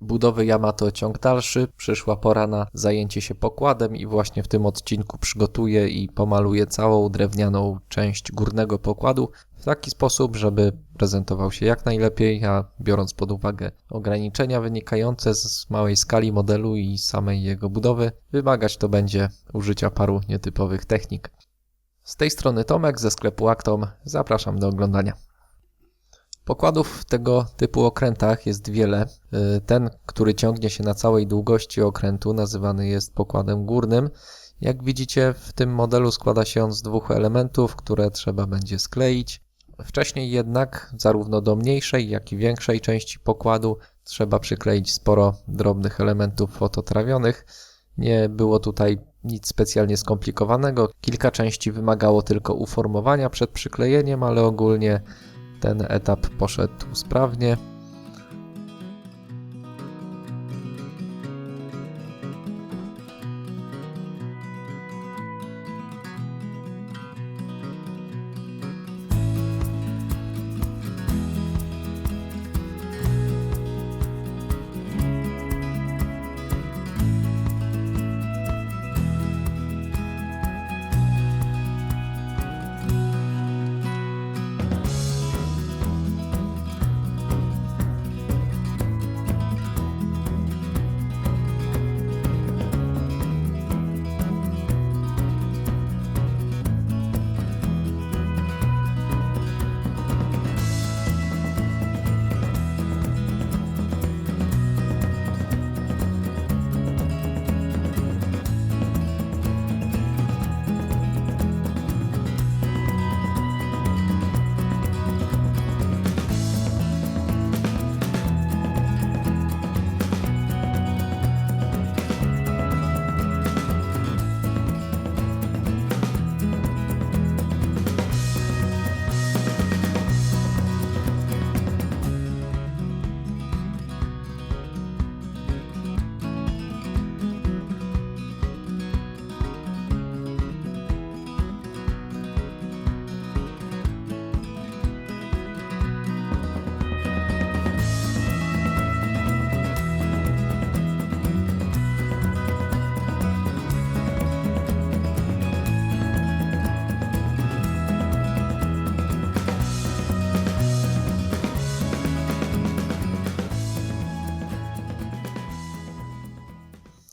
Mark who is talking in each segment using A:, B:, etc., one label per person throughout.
A: budowy Yamato ciąg dalszy. Przyszła pora na zajęcie się pokładem i właśnie w tym odcinku przygotuję i pomaluję całą drewnianą część górnego pokładu w taki sposób, żeby prezentował się jak najlepiej, a biorąc pod uwagę ograniczenia wynikające z małej skali modelu i samej jego budowy, wymagać to będzie użycia paru nietypowych technik. Z tej strony Tomek ze sklepu Actom, zapraszam do oglądania. Pokładów w tego typu okrętach jest wiele. Ten, który ciągnie się na całej długości okrętu, nazywany jest pokładem górnym. Jak widzicie, w tym modelu składa się on z dwóch elementów, które trzeba będzie skleić. Wcześniej jednak, zarówno do mniejszej, jak i większej części pokładu trzeba przykleić sporo drobnych elementów fototrawionych. Nie było tutaj nic specjalnie skomplikowanego. Kilka części wymagało tylko uformowania przed przyklejeniem, ale ogólnie ten etap poszedł sprawnie.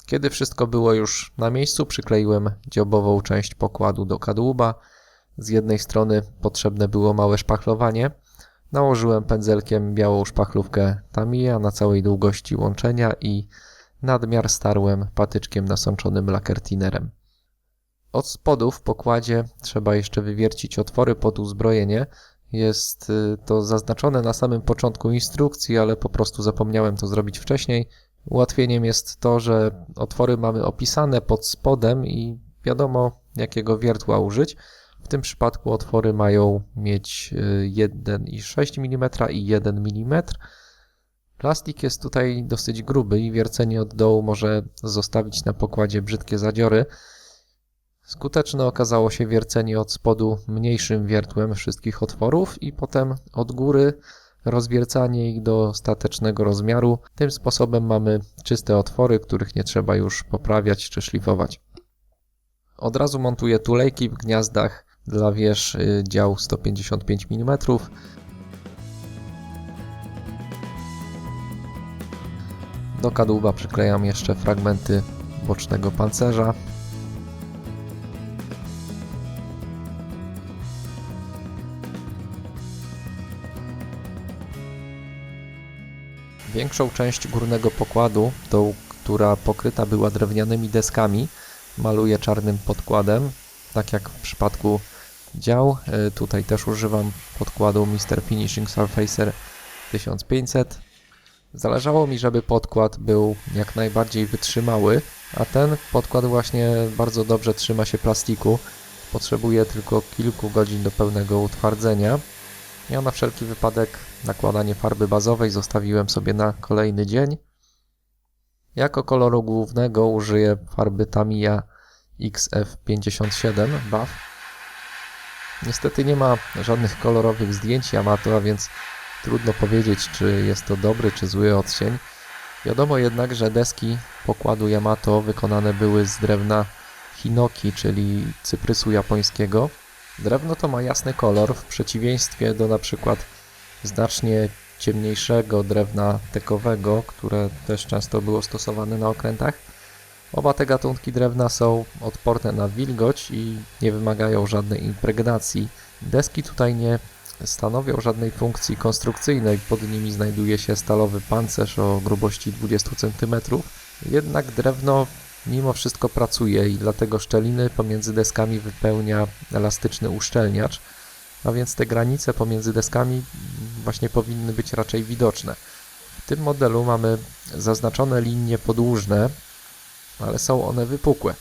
A: Kiedy wszystko było już na miejscu, przykleiłem dziobową część pokładu do kadłuba. Z jednej strony potrzebne było małe szpachlowanie. Nałożyłem pędzelkiem białą szpachlówkę Tamiya na całej długości łączenia i nadmiar starłem patyczkiem nasączonym lakiertinerem. Od spodu w pokładzie trzeba jeszcze wywiercić otwory pod uzbrojenie. Jest to zaznaczone na samym początku instrukcji, ale po prostu zapomniałem to zrobić wcześniej. Ułatwieniem jest to, że otwory mamy opisane pod spodem i wiadomo, jakiego wiertła użyć. W tym przypadku otwory mają mieć 1,6 mm i 1 mm. Plastik jest tutaj dosyć gruby i wiercenie od dołu może zostawić na pokładzie brzydkie zadziory. Skuteczne okazało się wiercenie od spodu mniejszym wiertłem wszystkich otworów i potem od góry rozwiercanie ich do ostatecznego rozmiaru. Tym sposobem mamy czyste otwory, których nie trzeba już poprawiać czy szlifować. Od razu montuję tulejki w gniazdach dla wież dział 155 mm. Do kadłuba przyklejam jeszcze fragmenty bocznego pancerza. Większą część górnego pokładu, tą, która pokryta była drewnianymi deskami, maluję czarnym podkładem, tak jak w przypadku dział. Tutaj też używam podkładu Mr. Finishing Surfacer 1500. Zależało mi, żeby podkład był jak najbardziej wytrzymały, a ten podkład właśnie bardzo dobrze trzyma się plastiku. Potrzebuje tylko kilku godzin do pełnego utwardzenia. Ja na wszelki wypadek nakładanie farby bazowej zostawiłem sobie na kolejny dzień. Jako koloru głównego użyję farby Tamiya XF57 Buff. Niestety nie ma żadnych kolorowych zdjęć Yamato, a więc trudno powiedzieć, czy jest to dobry czy zły odcień. Wiadomo jednak, że deski pokładu Yamato wykonane były z drewna hinoki, czyli cyprysu japońskiego. Drewno to ma jasny kolor, w przeciwieństwie do na przykład znacznie ciemniejszego drewna tekowego, które też często było stosowane na okrętach. Oba te gatunki drewna są odporne na wilgoć i nie wymagają żadnej impregnacji. Deski tutaj nie stanowią żadnej funkcji konstrukcyjnej, pod nimi znajduje się stalowy pancerz o grubości 20 cm. Jednak drewno mimo wszystko pracuje i dlatego szczeliny pomiędzy deskami wypełnia elastyczny uszczelniacz, a więc te granice pomiędzy deskami właśnie powinny być raczej widoczne. W tym modelu mamy zaznaczone linie podłużne, ale są one wypukłe.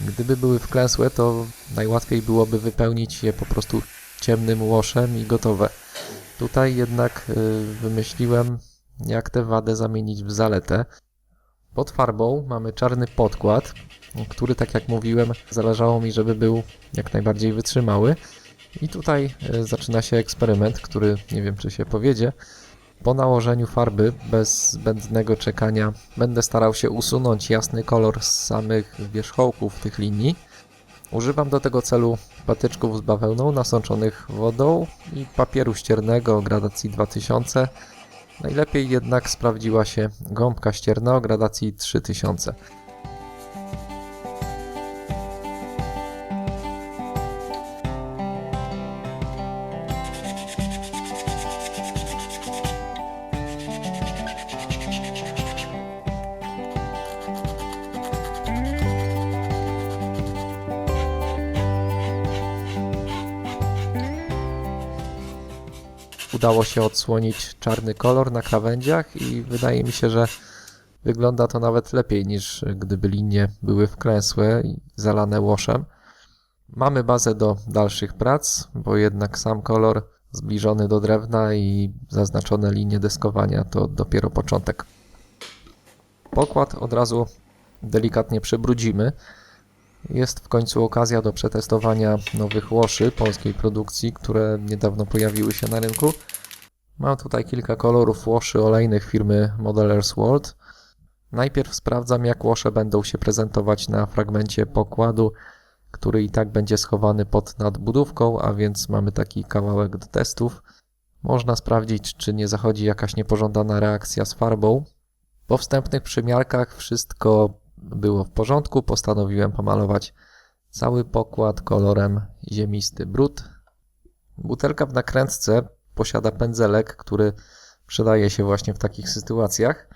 A: Gdyby były wklęsłe, to najłatwiej byłoby wypełnić je po prostu ciemnym łoszem i gotowe. Tutaj jednak wymyśliłem, jak tę wadę zamienić w zaletę. Pod farbą mamy czarny podkład, który, tak jak mówiłem, zależało mi, żeby był jak najbardziej wytrzymały. I tutaj zaczyna się eksperyment, który nie wiem, czy się powiedzie. Po nałożeniu farby, bez zbędnego czekania, będę starał się usunąć jasny kolor z samych wierzchołków tych linii. Używam do tego celu patyczków z bawełną nasączonych wodą i papieru ściernego o gradacji 2000. Najlepiej jednak sprawdziła się gąbka ścierna o gradacji 3000. Udało się odsłonić czarny kolor na krawędziach i wydaje mi się, że wygląda to nawet lepiej niż gdyby linie były wklęsłe i zalane łoszem. Mamy bazę do dalszych prac, bo jednak sam kolor zbliżony do drewna i zaznaczone linie deskowania to dopiero początek. Pokład od razu delikatnie przybrudzimy. Jest w końcu okazja do przetestowania nowych łoszy polskiej produkcji, które niedawno pojawiły się na rynku. Mam tutaj kilka kolorów łoszy olejnych firmy Modelers World. Najpierw sprawdzam, jak łosze będą się prezentować na fragmencie pokładu, który i tak będzie schowany pod nadbudówką, a więc mamy taki kawałek do testów. Można sprawdzić, czy nie zachodzi jakaś niepożądana reakcja z farbą. Po wstępnych przymiarkach wszystko było w porządku, postanowiłem pomalować cały pokład kolorem ziemisty brud. Butelka w nakrętce posiada pędzelek, który przydaje się właśnie w takich sytuacjach.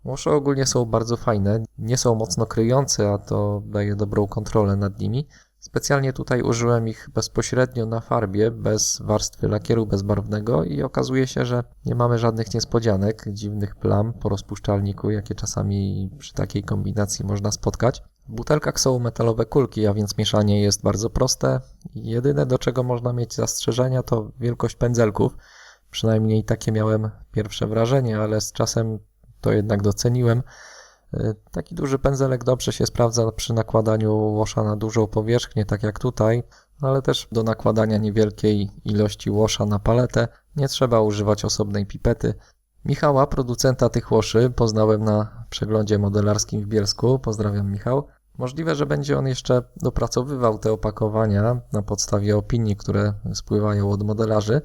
A: Łosze ogólnie są bardzo fajne, nie są mocno kryjące, a to daje dobrą kontrolę nad nimi. Specjalnie tutaj użyłem ich bezpośrednio na farbie, bez warstwy lakieru bezbarwnego i okazuje się, że nie mamy żadnych niespodzianek, dziwnych plam po rozpuszczalniku, jakie czasami przy takiej kombinacji można spotkać. W butelkach są metalowe kulki, a więc mieszanie jest bardzo proste. Jedyne, do czego można mieć zastrzeżenia, to wielkość pędzelków. Przynajmniej takie miałem pierwsze wrażenie, ale z czasem to jednak doceniłem. Taki duży pędzelek dobrze się sprawdza przy nakładaniu łosza na dużą powierzchnię, tak jak tutaj, ale też do nakładania niewielkiej ilości łosza na paletę nie trzeba używać osobnej pipety. Michała, producenta tych łoszy, poznałem na przeglądzie modelarskim w Bielsku. Pozdrawiam, Michał. Możliwe, że będzie on jeszcze dopracowywał te opakowania na podstawie opinii, które spływają od modelarzy.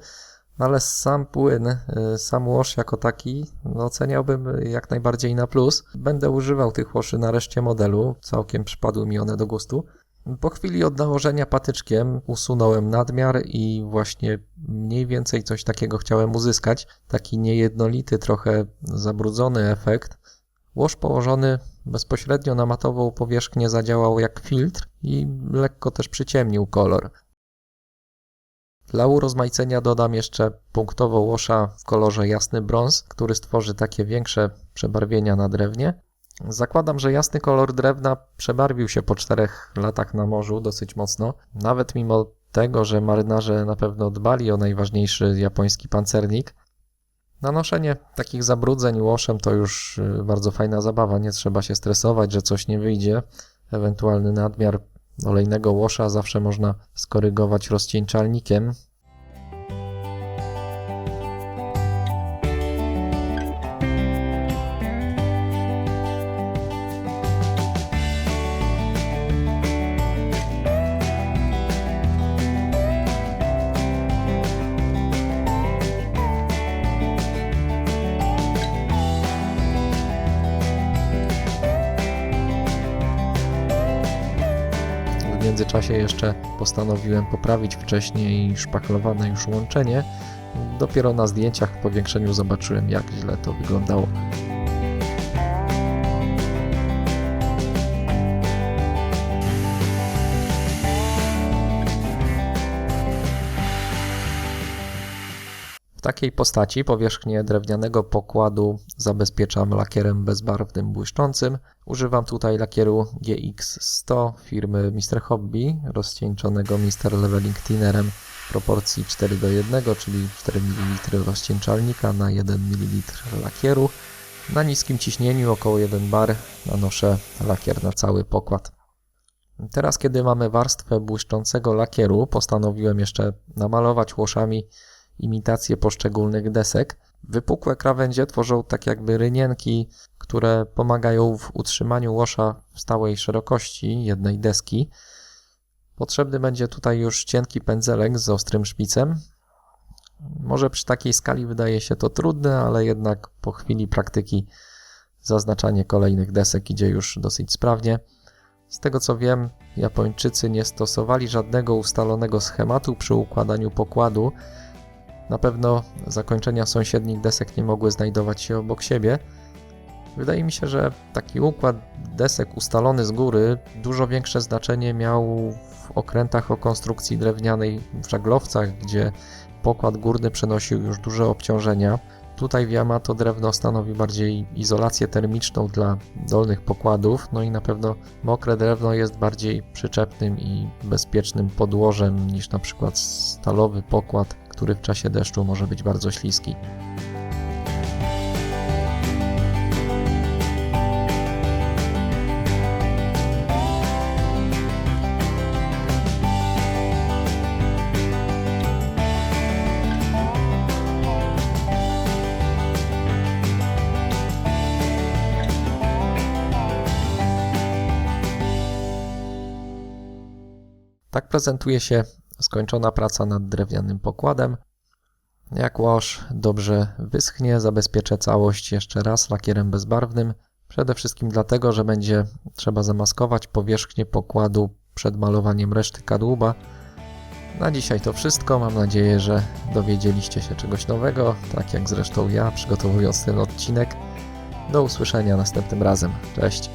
A: Ale sam płyn, sam łosz jako taki oceniałbym jak najbardziej na plus. Będę używał tych łoszy na reszcie modelu, całkiem przypadły mi one do gustu. Po chwili od nałożenia patyczkiem usunąłem nadmiar i właśnie mniej więcej coś takiego chciałem uzyskać. Taki niejednolity, trochę zabrudzony efekt. Łoż położony bezpośrednio na matową powierzchnię zadziałał jak filtr i lekko też przyciemnił kolor. Dla urozmaicenia dodam jeszcze punktowo łosza w kolorze jasny brąz, który stworzy takie większe przebarwienia na drewnie. Zakładam, że jasny kolor drewna przebarwił się po 4 latach na morzu dosyć mocno. Nawet mimo tego, że marynarze na pewno dbali o najważniejszy japoński pancernik. Nanoszenie takich zabrudzeń łoszem to już bardzo fajna zabawa, nie trzeba się stresować, że coś nie wyjdzie. Ewentualny nadmiar olejnego łosza zawsze można skorygować rozcieńczalnikiem. międzyczasie jeszcze postanowiłem poprawić wcześniej szpachlowane już łączenie. Dopiero na zdjęciach w powiększeniu zobaczyłem, jak źle to wyglądało. W takiej postaci powierzchnię drewnianego pokładu zabezpieczam lakierem bezbarwnym błyszczącym. Używam tutaj lakieru GX100 firmy Mr. Hobby, rozcieńczonego Mr. Leveling Thinnerem w proporcji 4:1, czyli 4 ml rozcieńczalnika na 1 ml lakieru. Na niskim ciśnieniu, około 1 bar, nanoszę lakier na cały pokład. Teraz, kiedy mamy warstwę błyszczącego lakieru, postanowiłem jeszcze namalować łoszami imitację poszczególnych desek. Wypukłe krawędzie tworzą tak jakby rynienki, które pomagają w utrzymaniu łosza w stałej szerokości jednej deski. Potrzebny będzie tutaj już cienki pędzelek z ostrym szpicem. Może przy takiej skali wydaje się to trudne, ale jednak po chwili praktyki zaznaczanie kolejnych desek idzie już dosyć sprawnie. Z tego co wiem, Japończycy nie stosowali żadnego ustalonego schematu przy układaniu pokładu. Na pewno zakończenia sąsiednich desek nie mogły znajdować się obok siebie. Wydaje mi się, że taki układ desek ustalony z góry dużo większe znaczenie miał w okrętach o konstrukcji drewnianej w żaglowcach, gdzie pokład górny przynosił już duże obciążenia. Tutaj w Yamato drewno stanowi bardziej izolację termiczną dla dolnych pokładów, no i na pewno mokre drewno jest bardziej przyczepnym i bezpiecznym podłożem niż na przykład stalowy pokład, który w czasie deszczu może być bardzo śliski. Tak prezentuje się skończona praca nad drewnianym pokładem. Jak łoż dobrze wyschnie, zabezpieczę całość jeszcze raz lakierem bezbarwnym. Przede wszystkim dlatego, że będzie trzeba zamaskować powierzchnię pokładu przed malowaniem reszty kadłuba. Na dzisiaj to wszystko. Mam nadzieję, że dowiedzieliście się czegoś nowego, tak jak zresztą ja, przygotowując ten odcinek. Do usłyszenia następnym razem. Cześć!